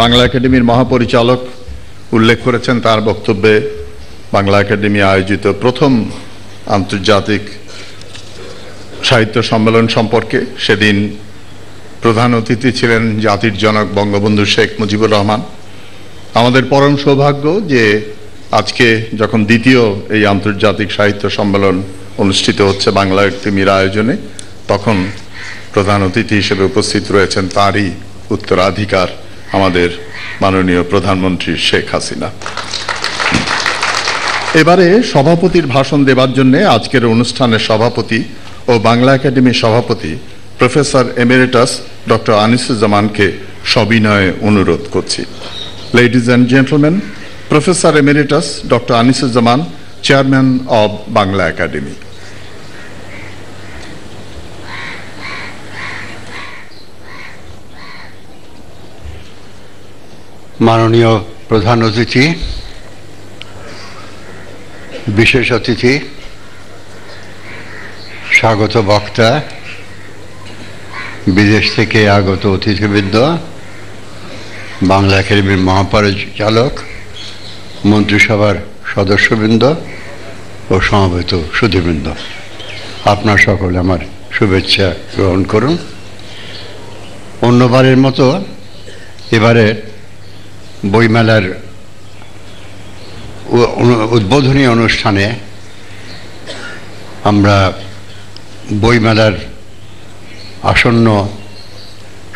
বাংলা একাডেমির মহাপরিচালক উল্লেখ করেছেন তার বক্তব্যে বাংলা একাডেমি আয়োজিত প্রথম আন্তর্জাতিক সাহিত্য সম্মেলন সম্পর্কে। সেদিন প্রধান অতিথি ছিলেন জাতির জনক বঙ্গবন্ধু শেখ মুজিবুর রহমান। আমাদের পরম সৌভাগ্য যে আজকে যখন দ্বিতীয় এই আন্তর্জাতিক সাহিত্য সম্মেলন অনুষ্ঠিত হচ্ছে বাংলা একাডেমির আয়োজনে, তখন প্রধান অতিথি হিসেবে উপস্থিত রয়েছেন তারই উত্তরাধিকার আমাদের মাননীয় প্রধানমন্ত্রী শেখ হাসিনা। এবারে সভাপতির ভাষণ দেবার জন্য আজকের অনুষ্ঠানের সভাপতি ও বাংলা একাডেমির সভাপতি প্রফেসর এমেরিটাস ডক্টর আনিসুজ্জামানকে সবিনয়ে অনুরোধ করছি। Ladies and gentlemen, Professor Emeritus Dr. Anisuzzaman, Chairman of Bangla Academy. মাননীয় প্রধান অতিথি, বিশেষ অতিথি, স্বাগত বক্তা, বিদেশ থেকে আগত অতিথিবৃন্দ, বাংলা একাডেমির মহাপরিচালক, মন্ত্রিসভার সদস্যবৃন্দ ও সমবেত সুধীবৃন্দ, আপনার সকলে আমার শুভেচ্ছা গ্রহণ করুন। অন্যবারের মতো এবারে বইমেলার উদ্বোধনী অনুষ্ঠানে আমরা বইমেলার আসন্ন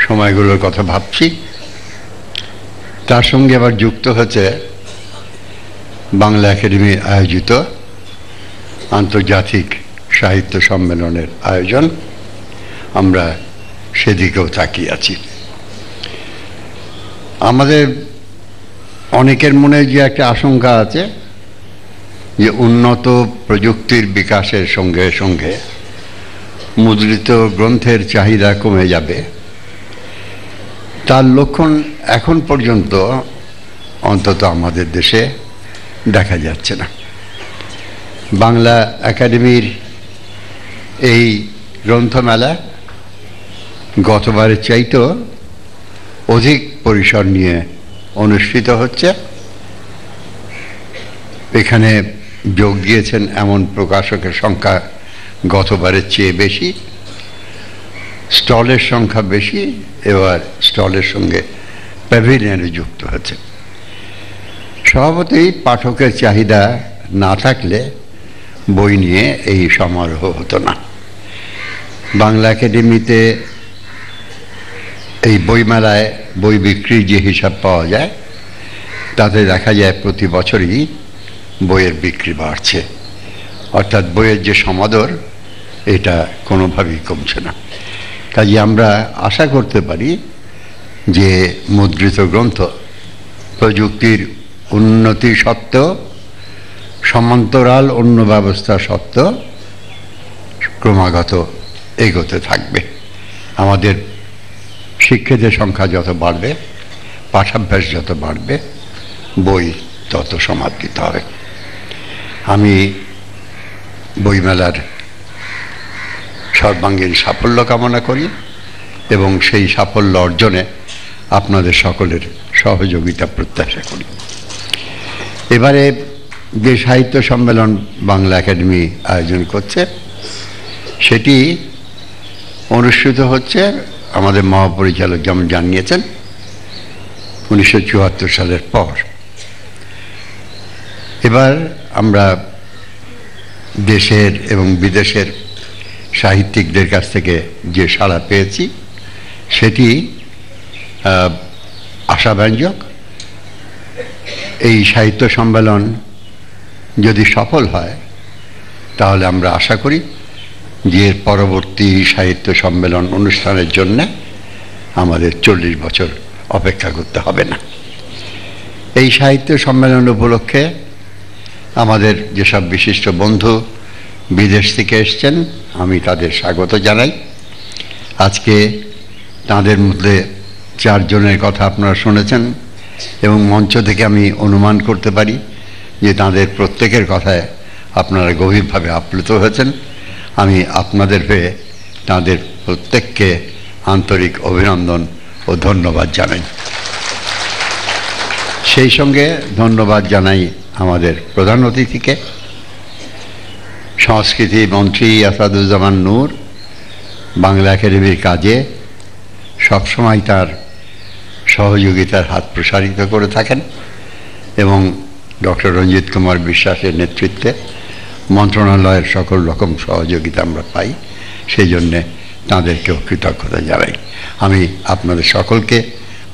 সময়গুলোর কথা ভাবছি। তার সঙ্গে আবার যুক্ত হচ্ছে বাংলা একাডেমি আয়োজিত আন্তর্জাতিক সাহিত্য সম্মেলনের আয়োজন। আমরা সেদিকেও তাকিয়ে আছি। আমাদের অনেকের মনে যে একটা আশঙ্কা আছে যে উন্নত প্রযুক্তির বিকাশের সঙ্গে সঙ্গে মুদ্রিত গ্রন্থের চাহিদা কমে যাবে, তার লক্ষণ এখন পর্যন্ত অন্তত আমাদের দেশে দেখা যাচ্ছে না। বাংলা একাডেমির এই গ্রন্থমেলা গতবারের চাইতেও অধিক পরিসর নিয়ে অনুষ্ঠিত হচ্ছে। এখানে যোগ দিয়েছেন এমন প্রকাশকের সংখ্যা গতবারের চেয়ে বেশি, স্টলের সংখ্যা বেশি, এবার স্টলের সঙ্গে প্যাভিলিয়নে যুক্ত হচ্ছে। স্বভাবতই পাঠকের চাহিদা না থাকলে বই নিয়ে এই সমারোহ হতো না। বাংলা একাডেমিতে এই বইমেলায় বই বিক্রির যে হিসাব পাওয়া যায় তাতে দেখা যায় প্রতি বছরই বইয়ের বিক্রি বাড়ছে, অর্থাৎ বইয়ের যে সমাদর এটা কোনোভাবেই কমছে না। কাজে আমরা আশা করতে পারি যে মুদ্রিত গ্রন্থ প্রযুক্তির উন্নতি সত্ত্বেও, সমান্তরাল অন্য ব্যবস্থা সত্ত্বেও ক্রমাগত এগোতে থাকবে। আমাদের শিক্ষিতের সংখ্যা যত বাড়বে, পাঠাভ্যাস যত বাড়বে, বই তত সমাদৃত হবে। আমি বইমেলার সর্বাঙ্গীন সাফল্য কামনা করি এবং সেই সাফল্য অর্জনে আপনাদের সকলের সহযোগিতা প্রত্যাশা করি। এবারে যে সাহিত্য সম্মেলন বাংলা একাডেমি আয়োজন করছে সেটি অনুষ্ঠিত হচ্ছে আমাদের মহাপরিচালক যেমন জানিয়েছেন 1974 সালের পর। এবার আমরা দেশের এবং বিদেশের সাহিত্যিকদের কাছ থেকে যে সাড়া পেয়েছি সেটি আশাব্যঞ্জক। এই সাহিত্য সম্মেলন যদি সফল হয় তাহলে আমরা আশা করি যে পরবর্তী সাহিত্য সম্মেলন অনুষ্ঠানের জন্য আমাদের 40 বছর অপেক্ষা করতে হবে না। এই সাহিত্য সম্মেলন উপলক্ষে আমাদের যেসব বিশিষ্ট বন্ধু বিদেশ থেকে এসছেন আমি তাদের স্বাগত জানাই। আজকে তাদের মধ্যে 4 জনের কথা আপনারা শুনেছেন এবং মঞ্চ থেকে আমি অনুমান করতে পারি যে তাদের প্রত্যেকের কথায় আপনারা গভীরভাবে আপ্লুত হয়েছেন। আমি আপনাদের হয়ে তাদের প্রত্যেককে আন্তরিক অভিনন্দন ও ধন্যবাদ জানাই। সেই সঙ্গে ধন্যবাদ জানাই আমাদের প্রধান অতিথিকে, সংস্কৃতি মন্ত্রী আসাদুজ্জামান নূর বাংলা একাডেমির কাজে সবসময় তার সহযোগিতার হাত প্রসারিত করে থাকেন এবং ডক্টর রঞ্জিত কুমার বিশ্বাসের নেতৃত্বে মন্ত্রণালয়ের সকল রকম সহযোগিতা আমরা পাই, সেই জন্যে তাঁদেরকেও কৃতজ্ঞতা জানাই। আমি আপনাদের সকলকে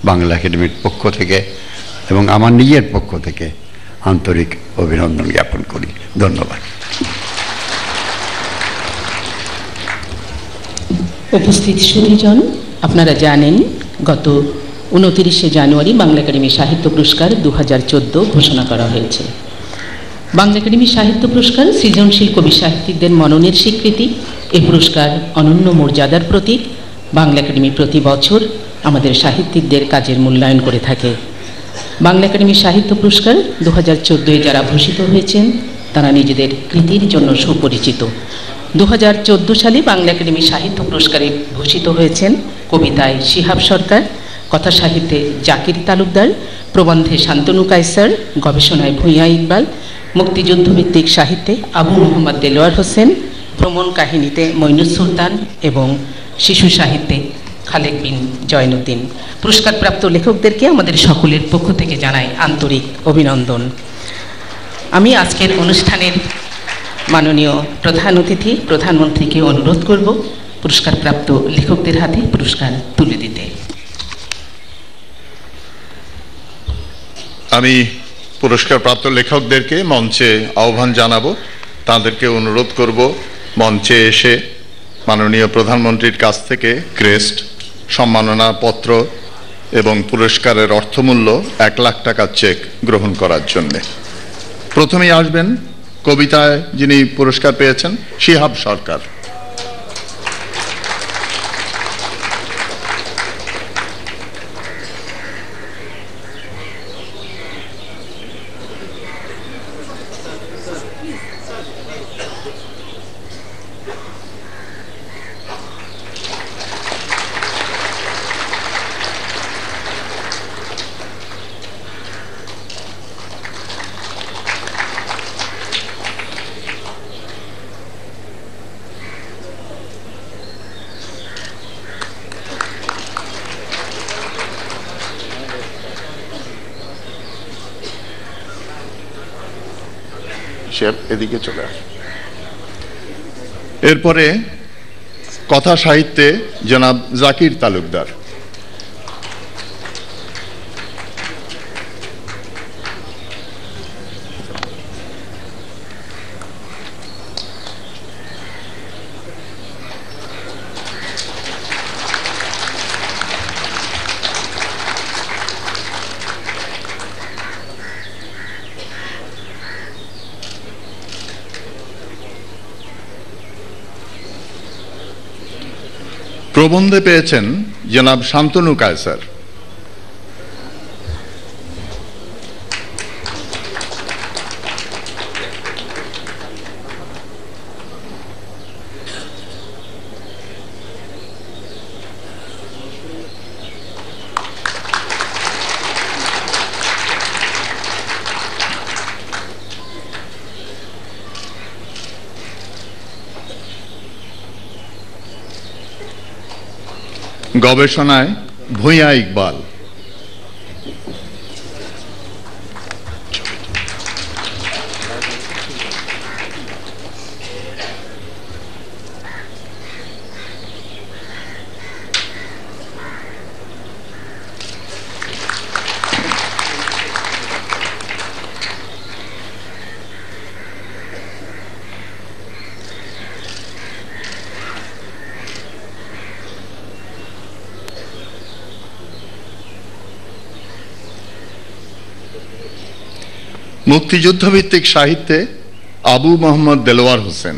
বাংলা একাডেমির পক্ষ থেকে এবং আমার নিজের পক্ষ থেকে আন্তরিক অভিনন্দন জ্ঞাপন করি। ধন্যবাদ। উপস্থিত সুধীজন, আপনারা জানেন গত 29শে জানুয়ারি বাংলা একাডেমি সাহিত্য পুরস্কার 2014 ঘোষণা করা হয়েছে। বাংলা একাডেমি সাহিত্য পুরস্কার সৃজনশীল কবি সাহিত্যিকদের মননের স্বীকৃতি। এই পুরস্কার অনন্য মর্যাদার প্রতীক। বাংলা একাডেমি প্রতি বছর আমাদের সাহিত্যিকদের কাজের মূল্যায়ন করে থাকে। বাংলা একাডেমি সাহিত্য পুরস্কার 2014-এ যারা ভূষিত হয়েছেন তারা নিজেদের কৃতির জন্য সুপরিচিত। 2014 সালে বাংলা একাডেমি সাহিত্য পুরস্কারে ভূষিত হয়েছেন কবিতায় শিহাব সরকার, কথা সাহিত্যে জাকির তালুকদার, প্রবন্ধে শান্তনু কায়সার, গবেষণায় ভূঁইয়া ইকবাল, মুক্তিযুদ্ধভিত্তিক সাহিত্যে আবু মোহাম্মদ দেলোয়ার হোসেন, ভ্রমণ কাহিনীতে মইনুস সুলতান এবং শিশু সাহিত্যে খালেক বিন জয়নুদ্দিন। পুরস্কারপ্রাপ্ত লেখকদেরকে আমাদের সকলের পক্ষ থেকে জানাই আন্তরিক অভিনন্দন। আমি আজকের অনুষ্ঠানের মাননীয় প্রধান অতিথি প্রধানমন্ত্রীকে অনুরোধ করব পুরস্কারপ্রাপ্ত লেখকদের হাতে পুরস্কার তুলে দিতে। আমি পুরস্কারপ্রাপ্ত লেখকদেরকে মঞ্চে আহ্বান জানাবো। তাদেরকে অনুরোধ করব মঞ্চে এসে মাননীয় প্রধানমন্ত্রীর কাছ থেকে ক্রেস্ট, সম্মাননা পত্র এবং পুরস্কারের অর্থমূল্য 1 লাখ টাকার চেক গ্রহণ করার জন্যে। প্রথমেই আসবেন কবিতায় যিনি পুরস্কার পেয়েছেন, শিহাব সরকার। এদিকে চলে আস। এরপরে কথা সাহিত্যে জনাব জাকির তালুকদার। প্রবন্ধে পেয়েছেন জনাব শান্তনু কায়সার। গবেষণায় ভূঁইয়া ইকবাল। মুক্তিযুদ্ধভিত্তিক সাহিত্যে আবু মোহাম্মদ দেলোয়ার হোসেন।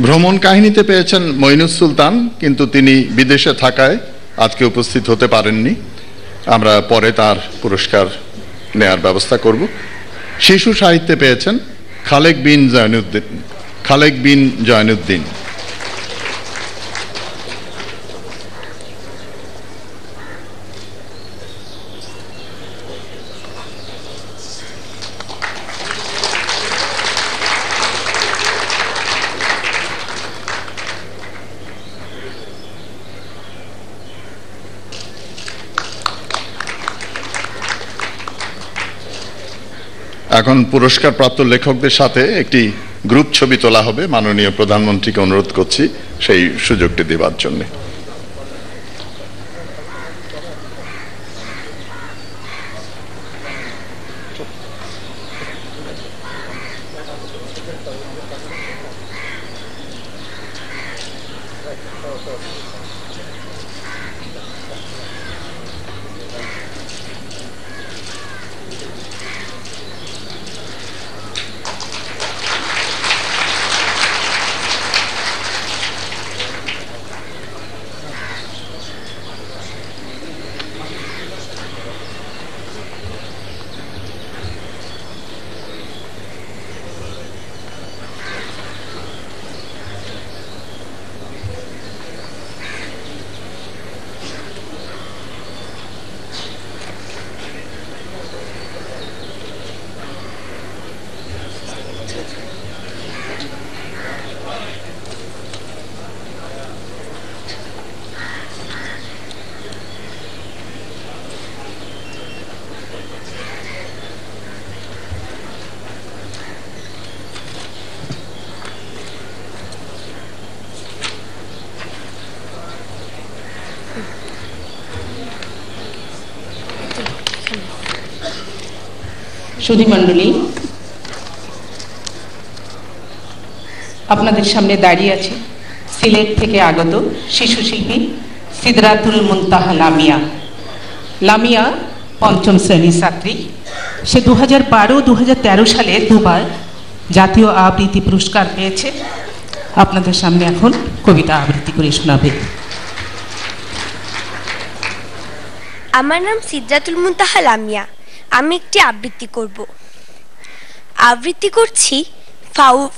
ভ্রমণ কাহিনীতে পেয়েছেন মঈনুস সুলতান, কিন্তু তিনি বিদেশে থাকায় আজকে উপস্থিত হতে পারেননি। আমরা পরে তার পুরস্কার নেয়ার ব্যবস্থা করব। শিশু সাহিত্যে পেয়েছেন খালেক বিন জয়নুদ্দিন। এখন পুরস্কার প্রাপ্ত লেখকদের সাথে একটি গ্রুপ ছবি তোলা হবে। মাননীয় প্রধানমন্ত্রীকে অনুরোধ করছি সেই সুযোগটি দেওয়ার জন্য। সুধীমণ্ডলী, আপনাদের সামনে দাঁড়িয়ে আছে সিলেট থেকে আগত শিশু শিল্পী সিদরাতুল মুনতাহা লামিয়া। লামিয়া পঞ্চম শ্রেণীর ছাত্রী। সে 2012-2013 সালে দুবার জাতীয় আবৃত্তি পুরস্কার পেয়েছে। আপনাদের সামনে এখন কবিতা আবৃত্তি করে শোনাবে। আমার নাম সিদরাতুল মুনতাহা লামিয়া। আমি একটি আবৃত্তি করব। আবৃত্তি করছি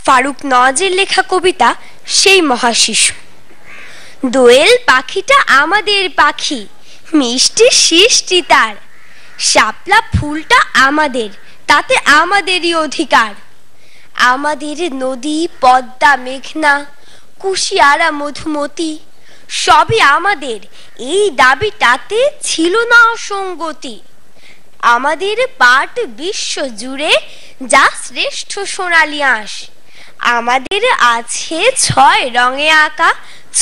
ফারুক নওয়াজের লেখা কবিতা সেই মহাশিশু। দোয়েল পাখিটা আমাদের পাখি, মিষ্টি সৃষ্টি তার। শাপলা ফুলটা আমাদের, তাতে আমাদেরই অধিকার। আমাদের নদী পদ্মা মেঘনা কুশিয়ারা মধুমতি সবই আমাদের, এই দাবিটাতে ছিল না অসঙ্গতি। আমাদের পাট বিশ্ব জুড়ে যা শ্রেষ্ঠ সোনালী আঁশ। আমাদের আছে 6 রঙে আঁকা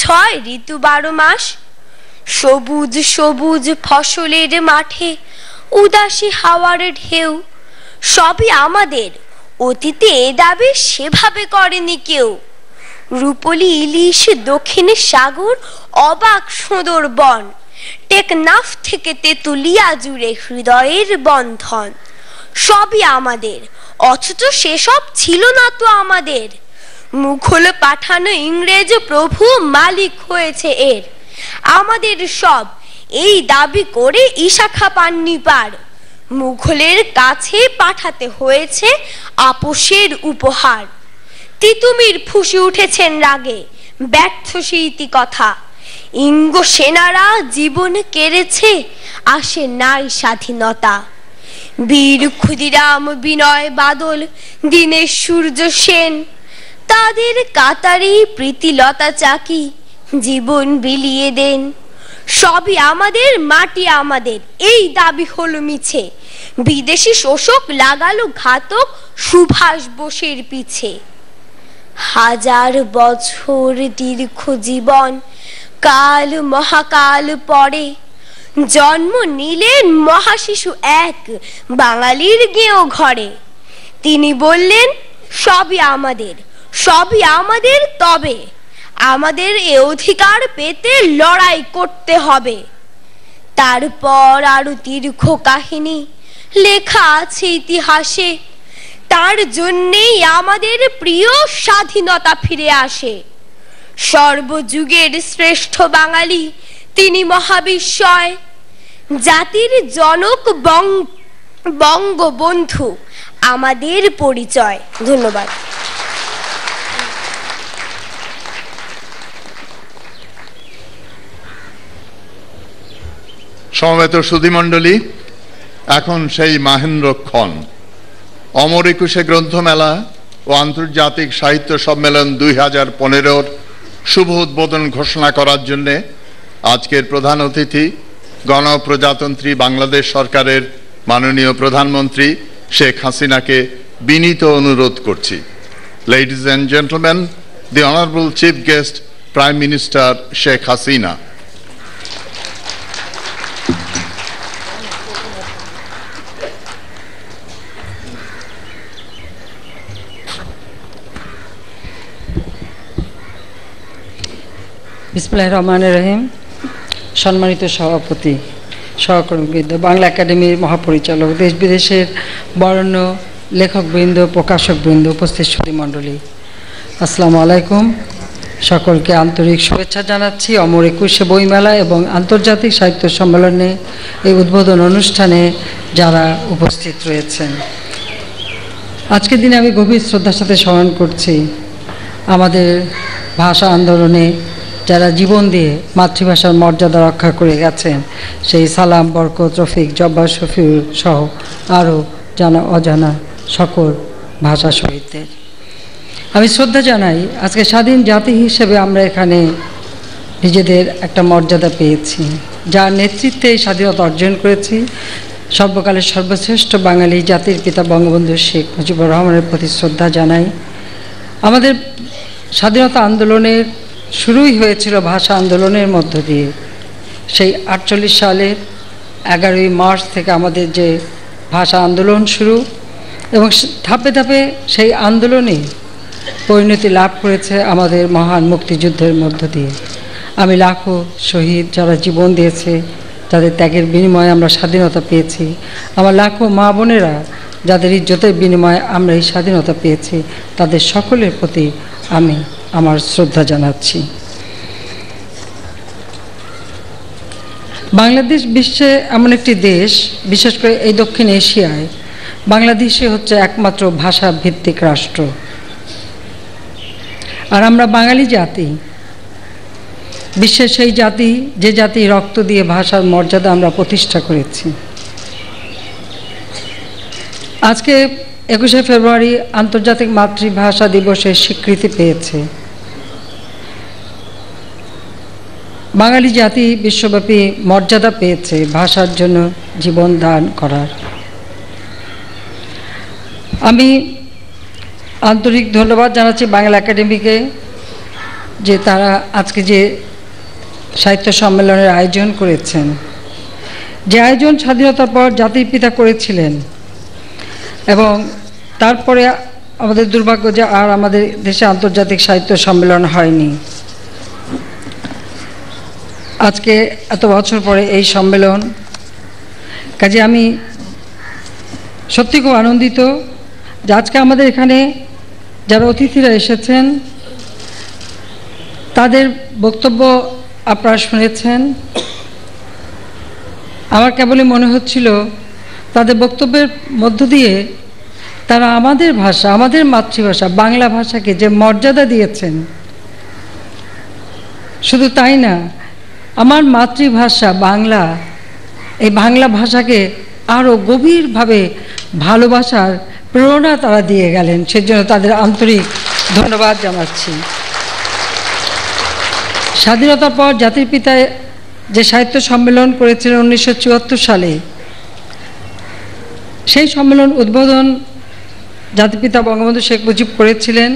6 ঋতু 12 মাস। সবুজ সবুজ ফসলের মাঠে উদাসী হাওয়ার ঢেউ সবই আমাদের, অতীতে এ দাবি সেভাবে করেনি কেউ। রূপলি ইলিশ দক্ষিণ সাগর অবাক সুন্দর বন, টেকনাফ থেকে তেতুলিয়া জুড়ে হৃদয়ের বন্ধন সবই আমাদের, অথচ সেসব ছিল না তো আমাদের। মুঘল পাঠানো ইংরেজ প্রভু মালিক হয়েছে এর। আমাদের সব এই দাবি করে ইশাখা পাননি পার। মুঘলের কাছে পাঠাতে হয়েছে আপোষের উপহার। তিতুমির ফুঁসে উঠেছেন রাগে, ব্যর্থ স্মৃতি কথা। ইঙ্গ সেনারা জীবন কেড়েছে, আসে নাই স্বাধীনতা। বীর ক্ষুদিরাম বিনয় বাদল দীনেশ সূর্য সেন, তাদের কাতারি প্রীতিলতা চাকি জীবন বিলিয়ে দেন। সবই আমাদের, মাটি আমাদের, এই দাবি হলো মিছে। বিদেশি শোষক লাগালো ঘাতক সুভাষ বোসের পিছে। 1000 বছর দীর্ঘ জীবন কাল মহাকাল পরে জন্ম নিলেন মহাশিশু এক বাঙালির গেঁয়ো ঘরে। তিনি বললেন সবই আমাদের, সবই আমাদের, তবে আমাদের এ অধিকার পেতে লড়াই করতে হবে। তারপর আরো দীর্ঘ কাহিনী লেখা আছে ইতিহাসে। তার জন্যেই আমাদের প্রিয় স্বাধীনতা ফিরে আসে। সর্বযুগের শ্রেষ্ঠ বাঙালি তিনি মহাবিস্ময়, জাতির জনক বঙ্গবন্ধু আমাদের পরিচয়। ধন্যবাদ। সমবেত সুধীমণ্ডলী, এখন সেই মাহেন্দ্রক্ষণ অমর একুশে গ্রন্থমেলা ও আন্তর্জাতিক সাহিত্য সম্মেলন 2015-র শুভ উদ্বোধন ঘোষণা করার জন্য আজকের প্রধান অতিথি গণপ্রজাতন্ত্রী বাংলাদেশ সরকারের মাননীয় প্রধানমন্ত্রী শেখ হাসিনাকে বিনীত অনুরোধ করছি। Ladies and gentlemen, the honorable chief guest, Prime Minister Sheikh Hasina. বিসমিল্লাহির রহমানির রহিম। সম্মানিত সভাপতি, সহকর্মীবৃন্দ, বাংলা একাডেমির মহাপরিচালক, দেশ বিদেশের বরেণ্য লেখকবৃন্দ, প্রকাশকবৃন্দ, উপস্থিত সুধীমণ্ডলী, আসসালামু আলাইকুম। সকলকে আন্তরিক শুভেচ্ছা জানাচ্ছি অমর একুশে বইমেলা এবং আন্তর্জাতিক সাহিত্য সম্মেলনে এই উদ্বোধন অনুষ্ঠানে যারা উপস্থিত রয়েছেন। আজকের দিনে আমি গভীর শ্রদ্ধার সাথে স্মরণ করছি আমাদের ভাষা আন্দোলনে যারা জীবন দিয়ে মাতৃভাষার মর্যাদা রক্ষা করে গেছেন, সেই সালাম, বরকত, রফিক, জব্বার, শফিউর সহ আরও জানা অজানা সকল ভাষা শহীদদের আমি শ্রদ্ধা জানাই। আজকে স্বাধীন জাতি হিসেবে আমরা এখানে নিজেদের একটা মর্যাদা পেয়েছি, যার নেতৃত্বে এই স্বাধীনতা অর্জন করেছি। সর্বকালের সর্বশ্রেষ্ঠ বাঙালি জাতির পিতা বঙ্গবন্ধু শেখ মুজিবুর রহমানের প্রতি শ্রদ্ধা জানাই। আমাদের স্বাধীনতা আন্দোলনের শুরুই হয়েছিল ভাষা আন্দোলনের মধ্য দিয়ে। সেই 48 সালের 11ই মার্চ থেকে আমাদের যে ভাষা আন্দোলন শুরু, এবং ধাপে ধাপে সেই আন্দোলনে পরিণতি লাভ করেছে আমাদের মহান মুক্তিযুদ্ধের মধ্য দিয়ে। আমি লাখো শহীদ যারা জীবন দিয়েছে, যাদের ত্যাগের বিনিময়ে আমরা স্বাধীনতা পেয়েছি, আমার লাখো মা বোনেরা যাদের ইজ্জতের বিনিময়ে আমরা এই স্বাধীনতা পেয়েছি, তাদের সকলের প্রতি আমি আমার শ্রদ্ধা জানাচ্ছি। বাংলাদেশ বিশ্বে এমন একটি দেশ, বিশেষ করে এই দক্ষিণ এশিয়ায় বাংলাদেশই হচ্ছে একমাত্র ভাষা ভিত্তিক রাষ্ট্র। আর আমরা বাঙালি জাতি, বিশ্বের সেই জাতি যে জাতি রক্ত দিয়ে ভাষার মর্যাদা আমরা প্রতিষ্ঠা করেছি। আজকে 21শে ফেব্রুয়ারি আন্তর্জাতিক মাতৃভাষা দিবসের স্বীকৃতি পেয়েছে। বাঙালি জাতি বিশ্বব্যাপী মর্যাদা পেয়েছে ভাষার জন্য জীবন দান করার। আমি আন্তরিক ধন্যবাদ জানাচ্ছি বাংলা একাডেমিকে, যে তারা আজকে যে সাহিত্য সম্মেলনের আয়োজন করেছেন, যে আয়োজন স্বাধীনতার পর জাতির পিতা করেছিলেন, এবং তারপরে আমাদের দুর্ভাগ্য যে আর আমাদের দেশে আন্তর্জাতিক সাহিত্য সম্মেলন হয়নি। আজকে এত বছর পরে এই সম্মেলন, কাজে আমি সত্যি খুব আনন্দিত যে আজকে আমাদের এখানে যারা অতিথিরা এসেছেন তাদের বক্তব্য আপনারা শুনেছেন। আমার কেবলই মনে হচ্ছিল তাদের বক্তব্যের মধ্য দিয়ে তারা আমাদের ভাষা, আমাদের মাতৃভাষা বাংলা ভাষাকে যে মর্যাদা দিয়েছেন, শুধু তাই না, আমার মাতৃভাষা বাংলা, এই বাংলা ভাষাকে আরও গভীরভাবে ভালোবাসার প্রেরণা তারা দিয়ে গেলেন। সেজন্য তাদের আন্তরিক ধন্যবাদ জানাচ্ছি। স্বাধীনতার পর জাতির পিতা যে সাহিত্য সম্মেলন করেছিলেন 1974 সালে, সেই সম্মেলন উদ্বোধন জাতিপিতা বঙ্গবন্ধু শেখ মুজিব করেছিলেন,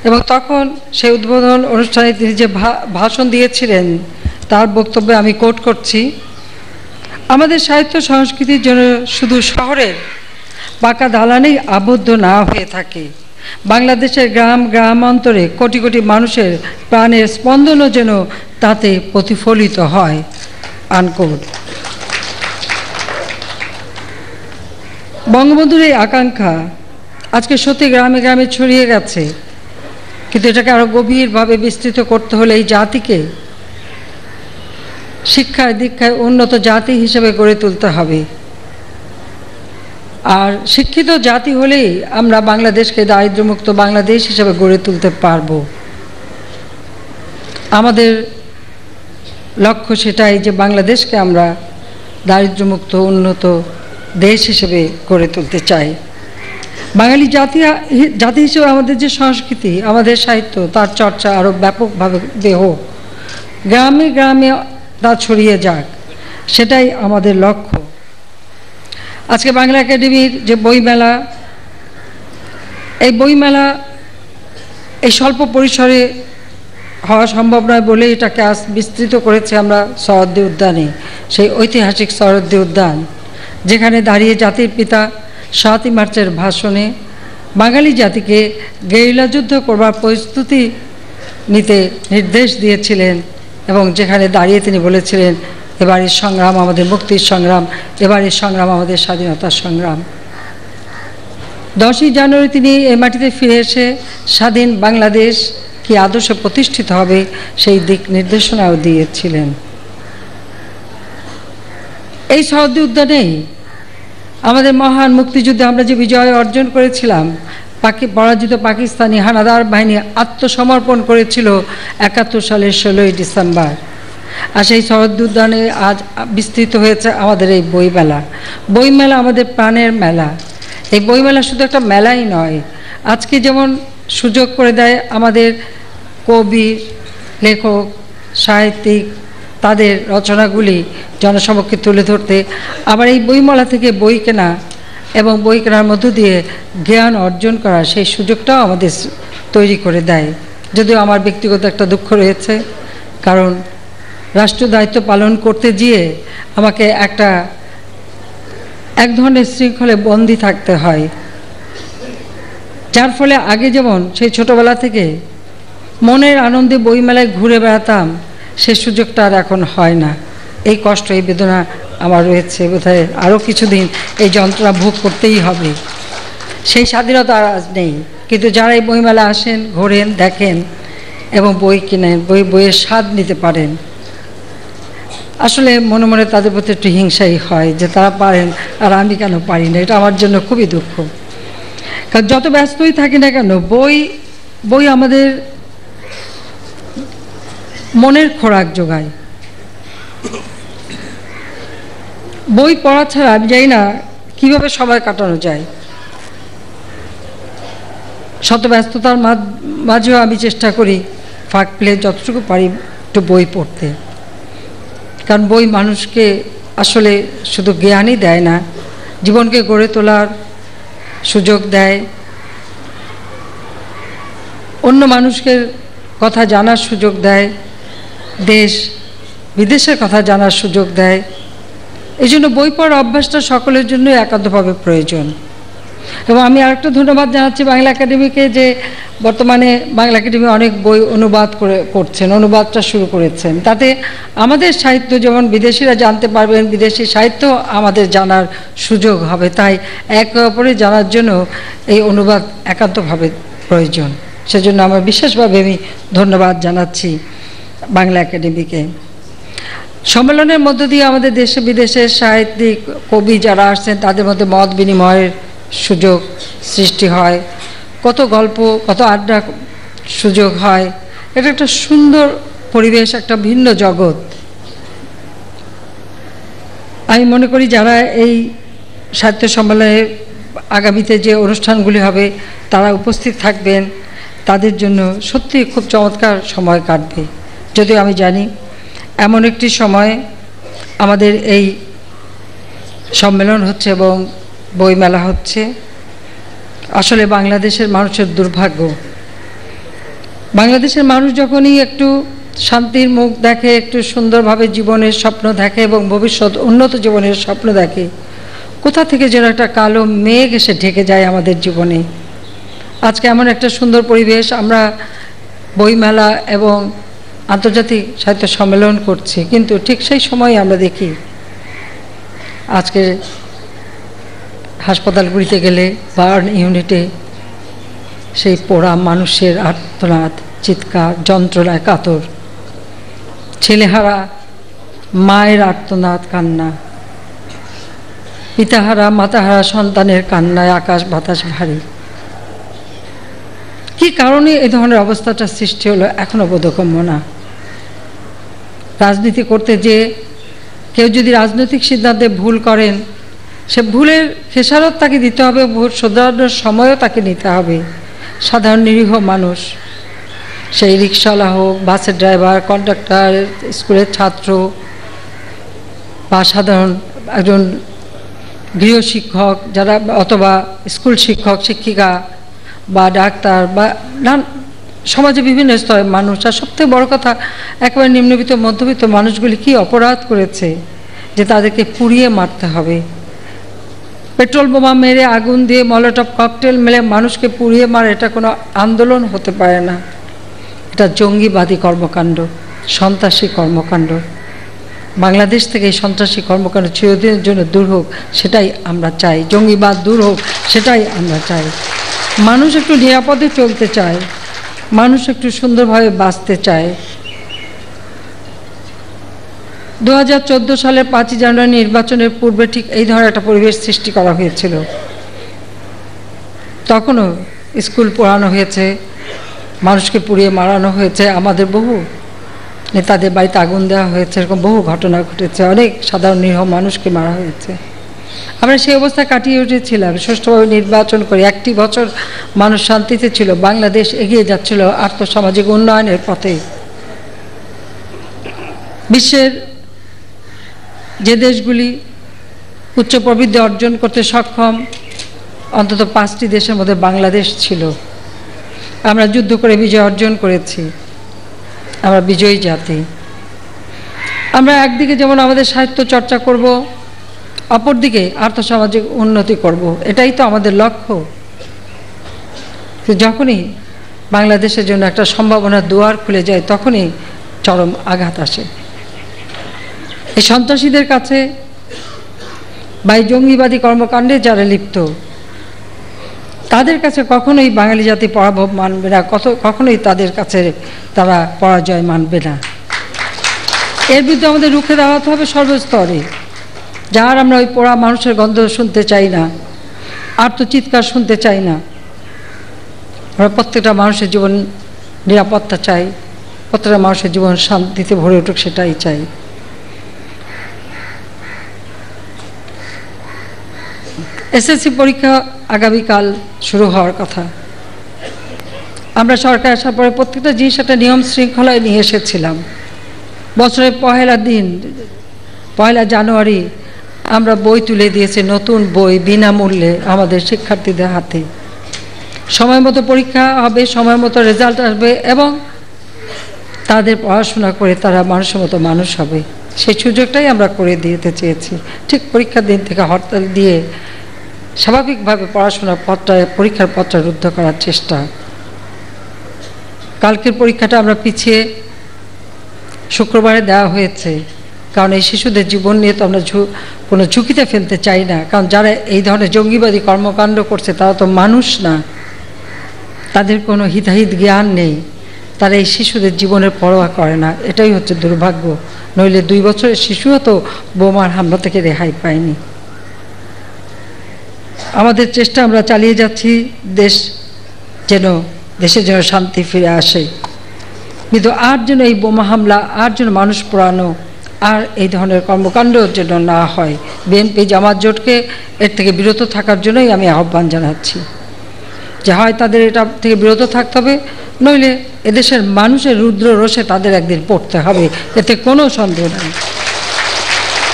এবং তখন সেই উদ্বোধন অনুষ্ঠানে তিনি যে ভাষণ দিয়েছিলেন তার বক্তব্যে আমি কোট করছি: আমাদের সাহিত্য সংস্কৃতির জন্য শুধু শহরের পাকা দালানেই আবদ্ধ না হয়ে থাকে, বাংলাদেশের গ্রাম গ্রামান্তরে কোটি কোটি মানুষের প্রাণের স্পন্দনও যেন তাতে প্রতিফলিত হয়। আনকোট। বঙ্গবন্ধুর এই আকাঙ্ক্ষা আজকে সত্যি গ্রামে গ্রামে ছড়িয়ে গেছে, কিন্তু এটাকে আরো গভীরভাবে বিস্তৃত করতে হলে এই জাতিকে শিক্ষায় দীক্ষায় উন্নত জাতি হিসেবে গড়ে তুলতে হবে। আর শিক্ষিত জাতি হলেই আমরা বাংলাদেশকে দারিদ্র্যমুক্ত বাংলাদেশ হিসেবে গড়ে তুলতে পারব। আমাদের লক্ষ্য সেটাই যে বাংলাদেশকে আমরা দারিদ্র্যমুক্ত উন্নত দেশ হিসেবে গড়ে তুলতে চাই। বাঙালি জাতি হিসেবে আমাদের যে সংস্কৃতি, আমাদের সাহিত্য, তার চর্চা আরও ব্যাপকভাবে হোক, গ্রামে গ্রামে তা ছড়িয়ে যাক, সেটাই আমাদের লক্ষ্য। আজকে বাংলা একাডেমির যে বইমেলা, এই বইমেলা এই স্বল্প পরিসরে হওয়া সম্ভব নয় বলে এটাকে আজ বিস্তৃত করেছে আমরা সহ্যাদ্রি উদ্যানে, সেই ঐতিহাসিক সহ্যাদ্রি উদ্যান, যেখানে দাঁড়িয়ে জাতির পিতা ৭ই মার্চের ভাষণে বাঙালি জাতিকে গেরিলা যুদ্ধ করবার প্রস্তুতি নিতে নির্দেশ দিয়েছিলেন, এবং যেখানে দাঁড়িয়ে তিনি বলেছিলেন, এবারের সংগ্রাম আমাদের মুক্তির সংগ্রাম, এবারের সংগ্রাম আমাদের স্বাধীনতার সংগ্রাম। 10ই জানুয়ারি তিনি এই মাটিতে ফিরে এসে স্বাধীন বাংলাদেশ কি আদর্শে প্রতিষ্ঠিত হবে সেই দিক নির্দেশনাও দিয়েছিলেন। এই সহ্যাদ্রি উদ্যানেই আমাদের মহান মুক্তিযুদ্ধে আমরা যে বিজয় অর্জন করেছিলাম, পরাজিত পাকিস্তানি হানাদার বাহিনী আত্মসমর্পণ করেছিল ৭১ সালের 16ই ডিসেম্বর। আর সেই সহ্যাদ্রি উদ্যানে আজ বিস্তৃত হয়েছে আমাদের এই বইমেলা। বইমেলা আমাদের প্রাণের মেলা। এই বইমেলা শুধু একটা মেলাই নয়, আজকে যেমন সুযোগ করে দেয় আমাদের কবি, লেখক, সাহিত্যিক তাদের রচনাগুলি জনসমক্ষে তুলে ধরতে, আবার এই বইমেলা থেকে বই কেনা এবং বই কেনার মধ্য দিয়ে জ্ঞান অর্জন করা, সেই সুযোগটাও আমাদের তৈরি করে দেয়। যদিও আমার ব্যক্তিগত একটা দুঃখ রয়েছে, কারণ রাষ্ট্র দায়িত্ব পালন করতে গিয়ে আমাকে এক ধরনের শৃঙ্খলে বন্দী থাকতে হয়, যার ফলে আগে যেমন সেই ছোটবেলা থেকে মনের আনন্দে বইমেলায় ঘুরে বেড়াতাম, সে সুযোগটা আর এখন হয় না। এই কষ্ট, এই বেদনা আমার রয়েছে। বোধহয় আরও কিছুদিন এই যন্ত্রণা ভোগ করতেই হবে। সেই স্বাধীনতা আর আজ নেই। কিন্তু যারা এই বইমেলা আসেন, ঘোরেন, দেখেন এবং বই কিনেন, বইয়ের স্বাদ নিতে পারেন, আসলে মনে মনে তাদের প্রতি একটু হিংসাই হয় যে তারা পারেন আর আমি কেন পারি না। এটা আমার জন্য খুবই দুঃখ। কারণ যত ব্যস্তই থাকি না কেন, বই আমাদের মনের খোরাক যোগায়। বই পড়া ছাড়া আমি জানি না কিভাবে সময় কাটানো যায়। শত ব্যস্ততার মাঝেও আমি চেষ্টা করি ফাঁক পেলে যতটুকু পারি একটু বই পড়তে। কারণ বই মানুষকে আসলে শুধু জ্ঞানই দেয় না, জীবনকে গড়ে তোলার সুযোগ দেয়, অন্য মানুষের কথা জানার সুযোগ দেয়, দেশ বিদেশের কথা জানার সুযোগ দেয়। এই জন্য বই পড়ার অভ্যাসটা সকলের জন্য একান্তভাবে প্রয়োজন। এবং আমি আরেকটা ধন্যবাদ জানাচ্ছি বাংলা একাডেমিকে, যে বর্তমানে বাংলা একাডেমি অনেক বই অনুবাদ করছেন, অনুবাদটা শুরু করেছেন। তাতে আমাদের সাহিত্য যেমন বিদেশিরা জানতে পারবেন, বিদেশি সাহিত্য আমাদের জানার সুযোগ হবে। তাই একে অপরে জানার জন্য এই অনুবাদ একান্তভাবে প্রয়োজন। সেজন্য আমার বিশেষভাবে আমি ধন্যবাদ জানাচ্ছি বাংলা একাডেমিকে। সম্মেলনের মধ্য দিয়ে আমাদের দেশে বিদেশের সাহিত্যিক, কবি যারা আসছেন তাদের মধ্যে মত বিনিময়ের সুযোগ সৃষ্টি হয়, কত গল্প, কত আড্ডা সুযোগ হয়। এটা একটা সুন্দর পরিবেশ, একটা ভিন্ন জগৎ। আমি মনে করি যারা এই সাহিত্য সম্মেলনে আগামীতে যে অনুষ্ঠানগুলি হবে তারা উপস্থিত থাকবেন, তাদের জন্য সত্যি খুব চমৎকার সময় কাটবে। যদিও আমি জানি এমন একটি সময় আমাদের এই সম্মেলন হচ্ছে এবং বইমেলা হচ্ছে, আসলে বাংলাদেশের মানুষের দুর্ভাগ্য। বাংলাদেশের মানুষ যখনই একটু শান্তির মুখ দেখে, একটু সুন্দরভাবে জীবনের স্বপ্ন দেখে এবং ভবিষ্যৎ উন্নত জীবনের স্বপ্ন দেখে, কোথা থেকে যেন একটা কালো মেঘ এসে ঢেকে যায় আমাদের জীবনে। আজকে এমন একটা সুন্দর পরিবেশ, আমরা বইমেলা এবং আন্তর্জাতিক সাহিত্য সম্মেলন করছি, কিন্তু ঠিক সেই সময় আমরা দেখি আজকে হাসপাতালগুলিতে গেলে, বার্ন ইউনিটে সেই পোড়া মানুষের আর্তনাদ, চিৎকার, যন্ত্রণায় কাতর, ছেলেহারা মায়ের আর্তনাদ, কান্না, পিতাহারা মাতাহারা সন্তানের কান্নায় আকাশ বাতাস ভারী। কি কারণে এই ধরনের অবস্থাটা সৃষ্টি হলো এখনো বোধগম্য না। রাজনীতি করতে যে কেউ যদি রাজনৈতিক সিদ্ধান্তে ভুল করেন, সে ভুলের খেসারত তাকে দিতে হবে, ভুল শোধরানোর সময়ও তাকে নিতে হবে। সাধারণ নিরীহ মানুষ, সেই রিক্সাওয়ালা হোক, বাসের ড্রাইভার, কন্ডাক্টর, স্কুলের ছাত্র বা সাধারণ একজন গৃহশিক্ষক যারা, অথবা স্কুল শিক্ষক শিক্ষিকা বা ডাক্তার বা সমাজে বিভিন্ন স্তরের মানুষ। আর সবথেকে বড় কথা, একেবারে নিম্নবিত্ত মধ্যবিত্ত মানুষগুলি কি অপরাধ করেছে যে তাদেরকে পুড়িয়ে মারতে হবে? পেট্রোল বোমা মেরে, আগুন দিয়ে, মলোটভ ককটেল মেরে মানুষকে পুড়িয়ে মারে, এটা কোনো আন্দোলন হতে পারে না। এটা জঙ্গিবাদী কর্মকাণ্ড, সন্ত্রাসী কর্মকাণ্ড। বাংলাদেশ থেকে এই সন্ত্রাসী কর্মকাণ্ড চিরদিনের জন্য দূর হোক, সেটাই আমরা চাই। জঙ্গিবাদ দূর হোক, সেটাই আমরা চাই। মানুষ একটু নিরাপদে চলতে চায়, মানুষ একটু সুন্দরভাবে বাঁচতে চায়। 2014 সালের 5ই জানুয়ারি নির্বাচনের পূর্বে ঠিক এই ধরনের একটা পরিবেশ সৃষ্টি করা হয়েছিল। তখনও স্কুল পোড়ানো হয়েছে, মানুষকে পুড়িয়ে মারানো হয়েছে, আমাদের বহু নেতাদের বাড়িতে আগুন দেওয়া হয়েছে, এরকম বহু ঘটনা ঘটেছে, অনেক সাধারণ নিরীহ মানুষকে মারা হয়েছে। আমরা সেই অবস্থা কাটিয়ে উঠেছিলাম, সুষ্ঠুভাবে নির্বাচন করে 1টি বছর মানুষ শান্তিতে ছিল, বাংলাদেশ এগিয়ে যাচ্ছিল আর্থসামাজিক উন্নয়নের পথে। বিশ্বের যে দেশগুলি উচ্চ প্রবৃদ্ধি অর্জন করতে সক্ষম, অন্তত 5টি দেশের মধ্যে বাংলাদেশ ছিল। আমরা যুদ্ধ করে বিজয় অর্জন করেছি, আমরা বিজয়ী জাতি। আমরা একদিকে যেমন আমাদের সাহিত্য চর্চা করব, অপরদিকে আর্থসামাজিক উন্নতি করব, এটাই তো আমাদের লক্ষ্য। যখনই বাংলাদেশের জন্য একটা সম্ভাবনার দুয়ার খুলে যায়, তখনই চরম আঘাত আসে। এই সন্ত্রাসীদের কাছে বা এই জঙ্গিবাদী কর্মকাণ্ডে যারা লিপ্ত, তাদের কাছে কখনোই বাঙালি জাতি পরাভব মানবে না, কখনোই তাদের কাছে তারা পরাজয় মানবে না। এর বিরুদ্ধে আমাদের রুখে দাঁড়াতে হবে সর্বস্তরে। যার আমরা ওই পোড়া মানুষের গন্ধ শুনতে চাই না, আর্তচিৎকার শুনতে চাই না। আমরা প্রত্যেকটা মানুষের জীবন নিরাপত্তা চাই, প্রত্যেকটা মানুষের জীবন শান্তিতে ভরে উঠুক, সেটাই চাই। এসএসসি পরীক্ষা আগামীকাল শুরু হওয়ার কথা। আমরা সরকার আসার পরে প্রত্যেকটা জিনিস একটা নিয়ম শৃঙ্খলায় নিয়ে এসেছিলাম। বছরের পহেলা দিন, 1 জানুয়ারি আমরা বই তুলে দিয়েছি, নতুন বই বিনামূল্যে আমাদের শিক্ষার্থীদের হাতে। সময় মতো পরীক্ষা হবে, সময় মতো রেজাল্ট আসবে এবং তাদের পড়াশোনা করে তারা মানুষের মতো মানুষ হবে, সেই সুযোগটাই আমরা করে দিতে চেয়েছি। ঠিক পরীক্ষার দিন থেকে হরতাল দিয়ে স্বাভাবিকভাবে পরীক্ষার পত্র রুদ্ধ করার চেষ্টা। কালকের পরীক্ষাটা আমরা পিছিয়ে শুক্রবারে দেওয়া হয়েছে, কারণ এই শিশুদের জীবন নিয়ে তো আমরা কোনো ঝুঁকিতে ফেলতে চাই না। কারণ যারা এই ধরনের জঙ্গিবাদী কর্মকাণ্ড করছে তারা তো মানুষ না, তাদের কোনো হিতাহিত জ্ঞান নেই, তারা এই শিশুদের জীবনের পরোয়া করে না। এটাই হচ্ছে দুর্ভাগ্য। নইলে 2 বছরের শিশুও তো বোমার হামলা থেকে রেহাই পায়নি। আমাদের চেষ্টা আমরা চালিয়ে যাচ্ছি, দেশের যেন শান্তি ফিরে আসে। কিন্তু আর যেন এই বোমা হামলা, আর যেন মানুষ পোড়ানো, আর এই ধরনের কর্মকাণ্ড যেন না হয়। বিএনপি জামাত জোটকে এর থেকে বিরত থাকার জন্যই আমি আহ্বান জানাচ্ছি যে হয় তাদের এটা থেকে বিরত থাকতে হবে, নইলে এদেশের মানুষের রুদ্র রোষে তাদের একদিন পড়তে হবে, এতে কোনো সন্দেহ নেই।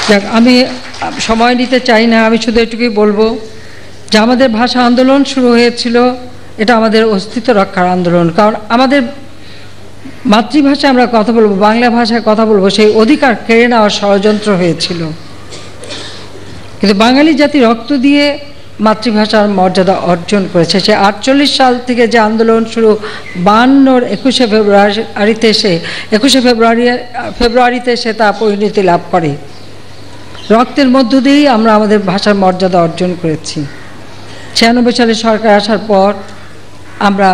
যাক, আমি সময় নিতে চাই না, আমি শুধু এটুকুই বলবো যে আমাদের ভাষা আন্দোলন শুরু হয়েছিল, এটা আমাদের অস্তিত্ব রক্ষার আন্দোলন। কারণ আমাদের মাতৃভাষায় আমরা কথা বলবো, বাংলা ভাষায় কথা বলবো, সেই অধিকার কেড়ে নেওয়ার ষড়যন্ত্র হয়েছিল। কিন্তু বাঙালি জাতি রক্ত দিয়ে মাতৃভাষার মর্যাদা অর্জন করেছে। সে 48 সাল থেকে যে আন্দোলন শুরু, 52-র 21শে ফেব্রুয়ারিতে সে তা পরিণতি লাভ করে। রক্তের মধ্য দিয়েই আমরা আমাদের ভাষার মর্যাদা অর্জন করেছি। 96 সালে সরকার আসার পর আমরা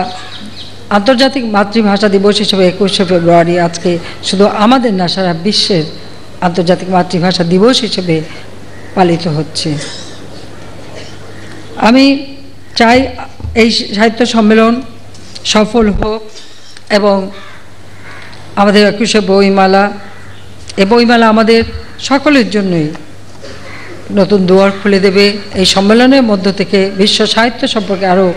আন্তর্জাতিক মাতৃভাষা দিবস হিসেবে 21শে ফেব্রুয়ারি আজকে শুধু আমাদের না, সারা বিশ্বের আন্তর্জাতিক মাতৃভাষা দিবস হিসেবে পালিত হচ্ছে। আমি চাই এই সাহিত্য সম্মেলন সফল হোক এবং আমাদের 21শে বইমেলা, এই বইমেলা আমাদের সকলের জন্যই নতুন দুয়ার খুলে দেবে। এই সম্মেলনের মধ্য থেকে বিশ্ব সাহিত্য সম্পর্কে আরও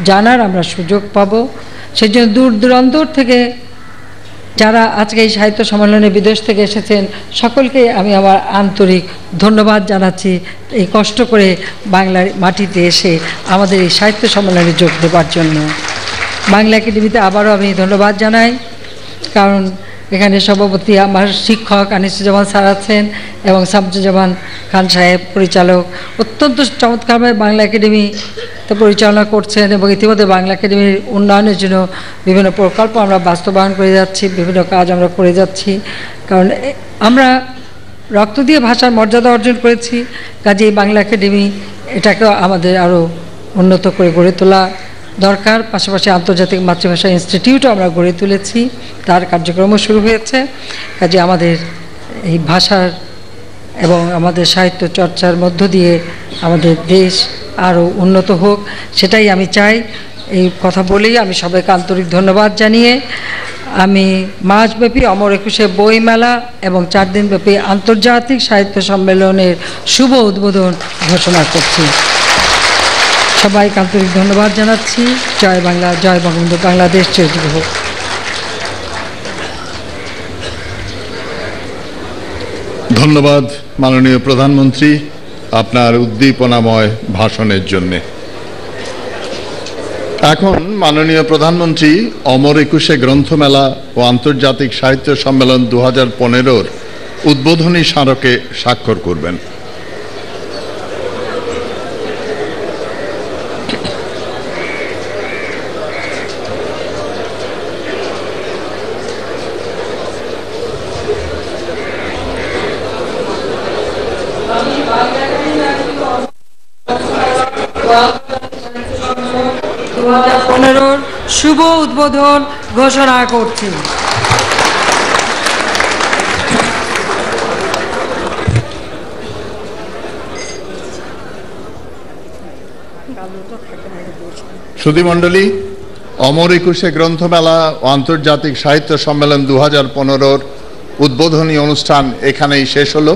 জানার আমরা সুযোগ পাব। সেই জন্য দূর দূরান্তর থেকে যারা আজকে এই সাহিত্য সম্মেলনে বিদেশ থেকে এসেছেন সকলকে আমি আমার আন্তরিক ধন্যবাদ জানাচ্ছি এই কষ্ট করে বাংলার মাটিতে এসে আমাদের এই সাহিত্য সম্মেলনে যোগ দেওয়ার জন্য। বাংলা একাডেমিতে আবারও আমি ধন্যবাদ জানাই, কারণ এখানে সভাপতি আমার শিক্ষক আনিসুজ্জামান স্যার আছেন এবং শামসুজ্জামান খান সাহেব পরিচালক অত্যন্ত চমৎকারভাবে বাংলা একাডেমি পরিচালনা করছেন এবং ইতিমধ্যে বাংলা একাডেমির উন্নয়নের জন্য বিভিন্ন প্রকল্প আমরা বাস্তবায়ন করে যাচ্ছি, বিভিন্ন কাজ আমরা করে যাচ্ছি। কারণ আমরা রক্ত দিয়ে ভাষার মর্যাদা অর্জন করেছি, কাজেই বাংলা একাডেমি এটাকে আমাদের আরও উন্নত করে গড়ে তোলা দরকার। পাশাপাশি আন্তর্জাতিক মাতৃভাষা ইনস্টিটিউটও আমরা গড়ে তুলেছি, তার কার্যক্রমও শুরু হয়েছে। কাজে আমাদের এই ভাষার এবং আমাদের সাহিত্য চর্চার মধ্য দিয়ে আমাদের দেশ আরও উন্নত হোক, সেটাই আমি চাই। এই কথা বলেই আমি সবাইকে আন্তরিক ধন্যবাদ জানিয়ে আমি মাসব্যাপী অমর 21শে বইমেলা এবং 4 দিনব্যাপী আন্তর্জাতিক সাহিত্য সম্মেলনের শুভ উদ্বোধন ঘোষণা করছি। সবাইকে আন্তরিক ধন্যবাদ জানাচ্ছি। জয় বাংলা, জয় বঙ্গবন্ধু, বাংলাদেশ চিরজীবী হোক। ধন্যবাদ মাননীয় প্রধানমন্ত্রী আপনার উদ্দীপনাময় ভাষণের জন্য। এখন মাননীয় প্রধানমন্ত্রী অমর 21শে গ্রন্থমেলা ও আন্তর্জাতিক সাহিত্য সম্মেলন 2015-র উদ্বোধনী স্মারকে স্বাক্ষর করবেন। শুভ উদ্বোধন ঘোষণা করছি। সুধীমণ্ডলী, অমর 21শে গ্রন্থমেলা ও আন্তর্জাতিক সাহিত্য সম্মেলন 2015-র উদ্বোধনী অনুষ্ঠান এখানেই শেষ হলো।